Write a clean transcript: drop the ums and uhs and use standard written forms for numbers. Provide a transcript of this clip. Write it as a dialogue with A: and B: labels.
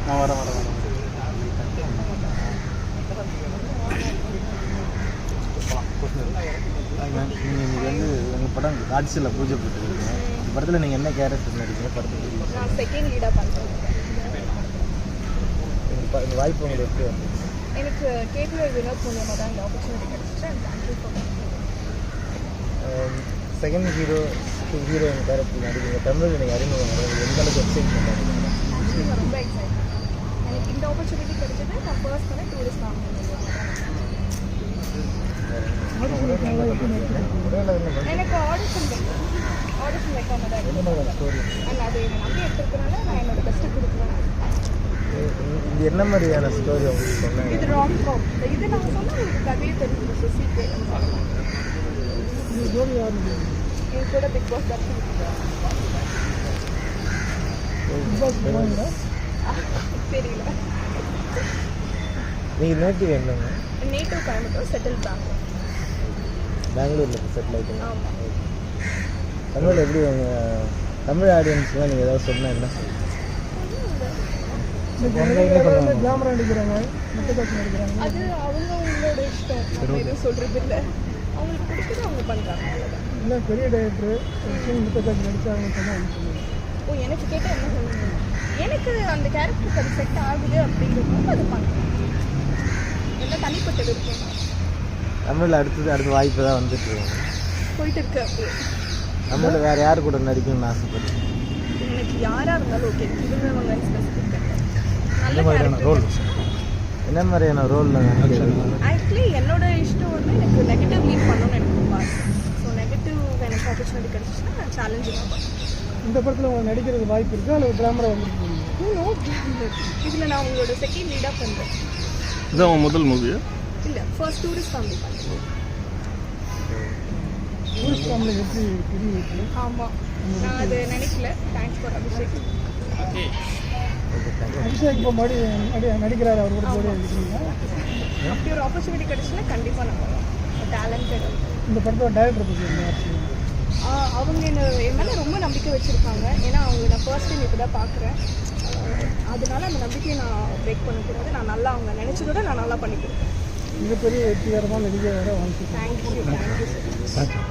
A: நான் வரேன் வரேன் வரேன். நீங்கள் வந்து உங்கள் படம் காட்சியில் பூஜை போட்டுருக்கீங்க. இந்த படத்தில் நீங்கள் என்ன கேரக்டர் நடிக்கீங்க? படத்துக்கு
B: நான் செகண்ட் லீடாக பண்ணுறேன்.
A: இந்த வாய்ப்பு உங்களுக்கு எப்படி வந்து?
B: எனக்கு கேபிஎல் வினோத் மூலியமாக தான் இந்த ஆப்பர்ச்சுனிட்டி கிடச்சிச்சு. And thank you for
A: second heroine character நடிக்கீங்க. தமிழில் நீங்கள் அறிமுகம் எந்த அளவுக்கு எக்ஸைட்மெண்ட் ஆகுது?
B: ஆக்சுவலி நான் ரொம்ப எக்ஸைட். எனக்கு இந்த ஆப்பர்ச்சுனிட்டி கிடைச்சது நான் ஃபர்ஸ்ட் பண்ண டூரிஸ்ட் ஃபேமிலி. எனக்கு ஆடிஷன் வைக்காம தான்
A: ஸ்டோரி
B: அண்ட் அது என்னை நம்பி எடுத்துருக்கனால நான் என்னோட பெஸ்ட்டு கொடுக்குறேன்.
A: இது என்ன மாதிரியான ஸ்டோரி உங்களுக்கு சொன்னாங்க?
B: இது ராம்காம். இது நான் சொன்னால் உங்களுக்கு கதையே தெரிஞ்சிருச்சு. சீக்கிரம் என் கூட பிக் பாஸ் தர்ஷன் தெரியல.
A: நீங்கள் நேட்டிவ் என்னங்க?
B: நேட்டிவ் கோயம்புத்தூர், செட்டில்
A: பெங்களூரில் செட்டில் ஆகிட்டீங்க.
B: ஆமாம்.
A: தமிழில் எப்படி உங்கள் தமிழ் ஆடியன்ஸ்லாம் நீங்கள் ஏதாவது சொன்னால் என்ன? கேமரா அடிக்கிறாங்க,
B: அது அவங்களோட இஷ்டம். நம்ம எதுவும் சொல்கிறது இல்லை. அவங்களுக்கு பிடிச்சது அவங்க பண்ணுறாங்க.
A: இல்லை பெரிய டைரக்டர் நடித்தாங்கன்னு சொன்னால்
B: ஓ, எனக்கு கேட்டால் என்ன சொல்லுங்க? எனக்கு அந்த கேரக்டருக்கு அது செட் ஆகுது அப்படிங்கிறப்போ அது பண்ணுறேன். எல்லாம் தனிப்பட்ட விருப்பம் தான்.
A: தமிழில் அடுத்த வாய்ப்பு தான் வந்துட்டு
B: போயிட்டு இருக்கு. அப்படியே
A: தமிழில் வேறு யார் கூட நடிக்கணும்னு ஆசைப்படுறேன்?
B: எனக்கு யாராக இருந்தாலும் ஓகே. இவங்க ஸ்பெசிஃபிக் நல்ல
A: ரோல்
B: கேரக்டர்.
A: என்ன மாதிரியான ரோலில்
B: ஆக்சுவலி என்னோட இஷ்டம் வந்து எனக்கு நெகட்டிவ் லீட் பண்ணணும்னு எனக்கு ரொம்ப ஆசை. ஸோ நெகட்டிவ் எனக்கு ஆப்பர்ச்சுனிட்டி கிடச்சிச்சுன்னா நான் சேலஞ்சிங்காக பண்ணுவேன்.
A: இந்த படத்தில் உங்களுக்கு நடிக்கிறது வாய்ப்பு இருக்குது அல்லது கேமரா வந்துருக்கு?
B: இதில் நான் உங்களோட செகண்ட் லீடாக பண்ணுறேன்.
C: இதான் உங்கள் முதல் மூவியா?
B: இல்லை, ஃபர்ஸ்ட் டூரிஸ்ட் ஃபேமிலி பண்ணுறேன்.
A: டூரிஸ்ட் ஃபேமிலி எப்படி தெரியுது?
B: ஆமாம், நான் அது நினைக்கல. Thanks for Abhishek.
A: அபிஷேக் இப்போ நடிக்கிறாரு, அவர் கூட போடி நடிக்கிறீங்க.
B: அப்படி ஒரு ஆப்பர்ச்சுனிட்டி கிடச்சுன்னா கண்டிப்பாக நான் பண்ணுவேன். டேலண்டட்.
A: இந்த படத்தோட டைரக்டர் பற்றி
B: அவங்க என் மேலே ரொம்ப நம்பிக்கை வச்சுருக்காங்க. ஏன்னா அவங்க நான் ஃபர்ஸ்ட் டைம் இப்போ தான் பார்க்குறேன். அதனால அந்த நம்பிக்கையை நான் பிரேக் பண்ணக்கூடாது. நான் நல்லா அவங்க நினச்சதோட நான் நல்லா பண்ணிக்கிறேன்.
A: மிகப்பெரிய வெற்றிகரமாக நடிகை வர வாழ்க்கை.
B: தேங்க்யூ.
A: தேங்க்யூ.